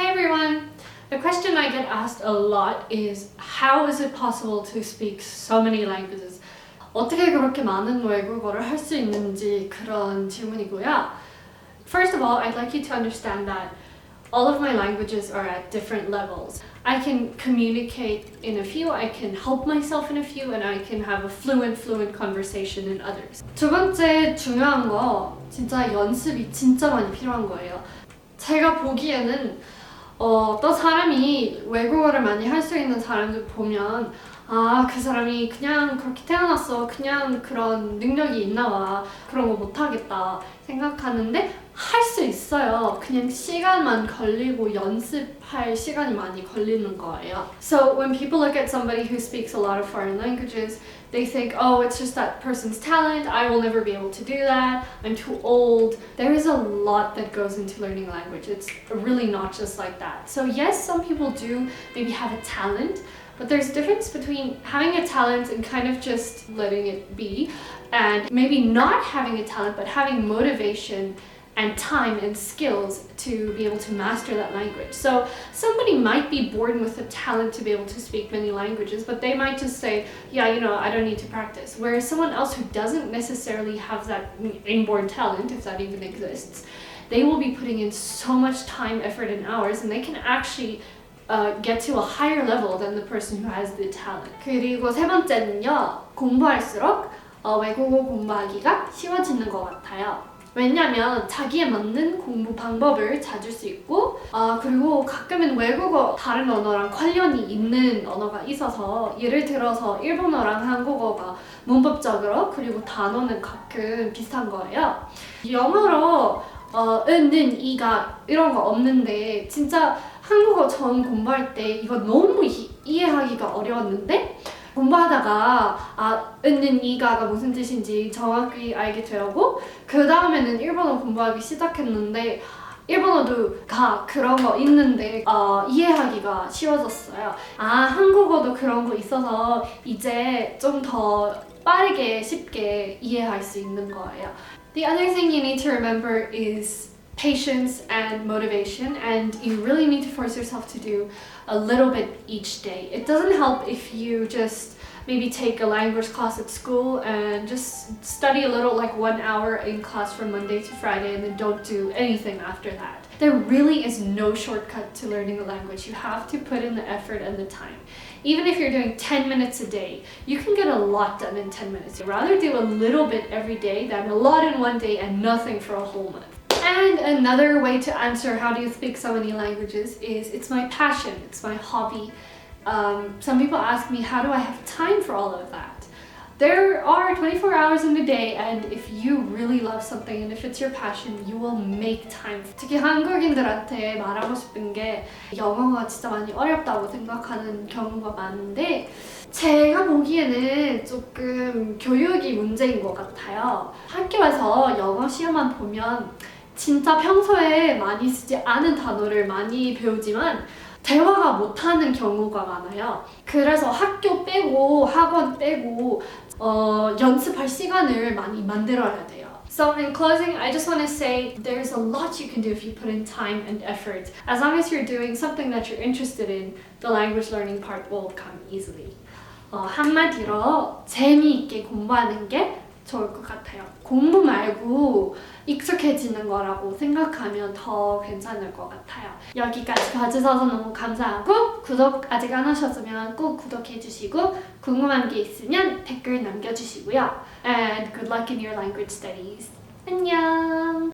Hi everyone! The question I get asked a lot is how is it possible to speak so many languages? 어떻게 그렇게 많은 외국어를 할 수 있는지 그런 질문이고요. First of all, I'd like you to understand that all of my languages are at different levels. I can communicate in a few, I can help myself in a few, and I can have a fluent conversation in others. 두 번째 중요한 거 진짜 연습이 진짜 많이 필요한 거예요. 제가 보기에는 어떤 사람이 외국어를 많이 할 수 있는 사람들 보면 그 사람이 그냥 그렇게 태어났어. 그냥 그런 능력이 있나 봐. 그런 거 못하겠다 생각하는데 할 수 있어요. 그냥 시간만 걸리고 연습할 시간이 많이 걸리는 거예요. So when people look at somebody who speaks a lot of foreign languages, they think, oh, it's just that person's talent. I will never be able to do that. I'm too old. There is a lot that goes into learning a language. It's really not just like that. So yes, some people do maybe have a talent, but there's a difference between having a talent and kind of just letting it be, and maybe not having a talent, but having motivation and time and skills to be able to master that language. So somebody might be born with a talent to be able to speak many languages, but they might just say, yeah, I don't need to practice. Whereas someone else who doesn't necessarily have that inborn talent, if that even exists, they will be putting in so much time, effort, and hours, and they can actually get to a higher level than the person who has the talent. 그리고 세 번째는요, 공부할수록 외국어 공부하기가 쉬워지는 것 같아요. 왜냐면 자기에 맞는 공부 방법을 찾을 수 있고 그리고 가끔은 외국어 다른 언어랑 관련이 있는 언어가 있어서 예를 들어서 일본어랑 한국어가 문법적으로 그리고 단어는 가끔 비슷한 거예요. 영어로 은, 이가 이런 거 없는데 진짜 한국어 처음 공부할 때 이거 너무 이해하기가 어려웠는데 공부하다가 은, 이가가 무슨 뜻인지 정확히 알게 되고 그 다음에는 일본어 공부하기 시작했는데 일본어도 그런 거 있는데 이해하기가 쉬워졌어요. 한국어도 그런 거 있어서 이제 좀 더 빠르게 쉽게 이해할 수 있는 거예요. The other thing you need to remember is patience and motivation, and you really need to force yourself to do a little bit each day. It doesn't help if you just maybe take a language class at school and just study a little, like 1 hour in class from Monday to Friday, and then don't do anything after that. There really is no shortcut to learning a language. You have to put in the effort and the time. Even if you're doing 10 minutes a day, you can get a lot done in 10 minutes. You'd rather do a little bit every day than a lot in one day and nothing for a whole month. And another way to answer how do you speak so many languages is it's my passion, it's my hobby. Some people ask me, how do I have time for all of that? There are 24 hours in a day, and if you really love something and if it's your passion, you will make time. 특히 한국인들한테 말하고 싶은 게 영어가 진짜 많이 어렵다고 생각하는 경우가 많은데 제가 보기에는 조금 교육이 문제인 것 같아요. 학교에서 영어 시험만 보면 진짜 평소에 많이 쓰지 않은 단어를 많이 배우지만 대화가 못하는 경우가 많아요. 그래서 학교 빼고 학원 빼고 연습할 시간을 많이 만들어야 돼요. So in closing, I just want to say there's a lot you can do if you put in time and effort. As long as you're doing something that you're interested in, the language learning part will come easily. 한마디로 재미있게 공부하는 게 좋을 것 같아요. 공부 말고 익숙해지는 거라고 생각하면 더 괜찮을 것 같아요. 여기까지 봐주셔서 너무 감사하고 구독 아직 안 하셨으면 꼭 구독해주시고 궁금한 게 있으면 댓글 남겨주시고요. And good luck in your language studies. 안녕!